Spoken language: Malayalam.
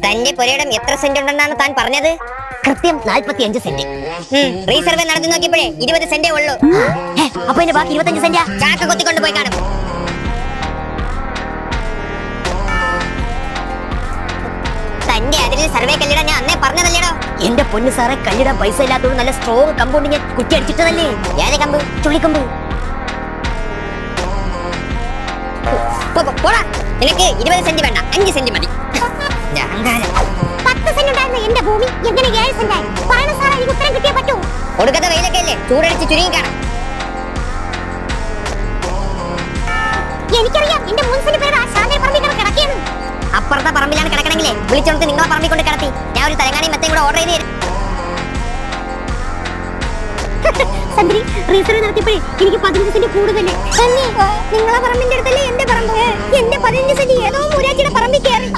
തന്റെ പുരയിടം എത്ര സെന്റ് ഉണ്ടെന്നാണ് താൻ പറഞ്ഞത്? കൃത്യം 45 സെന്റ്. റീസർവേ നടത്തി നോക്കിയപ്പോഴേ 20 സെന്റേ ഉള്ളൂ. അപ്പൊ എന്റെ ബാക്കി 25 സെന്റാ? ചാക്ക കൊത്തിക്കൊണ്ട് പോയി കാണും. തന്റെ അതിരിൽ സർവേ കല്ലിടാൻ ഞാൻ അന്നേ പറഞ്ഞതല്ലേടോ. എന്റെ പൊന്നു സാറെ, കല്ലിടാൻ പൈസ ഇല്ലാത്തതുകൊണ്ട് നല്ല സ്ട്രോങ് കമ്പൗണ്ട് ഞാൻ കുറ്റി അടിച്ചിട്ടതല്ലേ. ഏത് കമ്പ്? ചുള്ളിക്കമ്പ്. പോടാ, നിനക്ക് 20 സെന്റ് വേണ്ട, 5 സെന്റ് മതി. 10 സെന്റ് ഉണ്ടായിരുന്ന എന്റെ ഭൂമി എങ്ങനെ 7 സെന്റായി? പറയണ സാറേ, എനിക്ക് ഉത്തരം കിട്ടിയേ പറ്റൂ. ഒടുക്കത്തെ വെയിലൊക്കെ അല്ലേ, ചൂടടിച്ച് ചുരുങ്ങി കാണാം. എനിക്കറിയാം, എന്റെ 3 സെന്റ് പേര് ആ ശാന്തേ പറമ്പിൽ കിടക്കുകയാണ്. അപ്പുറത്തെ പറമ്പിലാണ് കിടക്കണമെങ്കിലേ വിളിച്ചോണ്ട് നിങ്ങളെ പറമ്പിൽ കൊണ്ട് കിടത്തി ഞാൻ ഒരു തലങ്ങാണി മെത്തയും കൂടെ ഓർഡർ ചെയ്ത് തരും. സന്ദ്രി, റീസർവേ നടത്തിയപ്പോഴേ എനിക്ക് 15 സെന്റ് കൂടുതലേ. നിങ്ങളെ പറമ്പിന്റെ അടുത്തല്ലേ എന്റെ പറമ്പ്. എന്റെ 15 സെന്റ് ഏതോ മൂരാച്ചിയുടെ പറമ്പിൽ കയറി.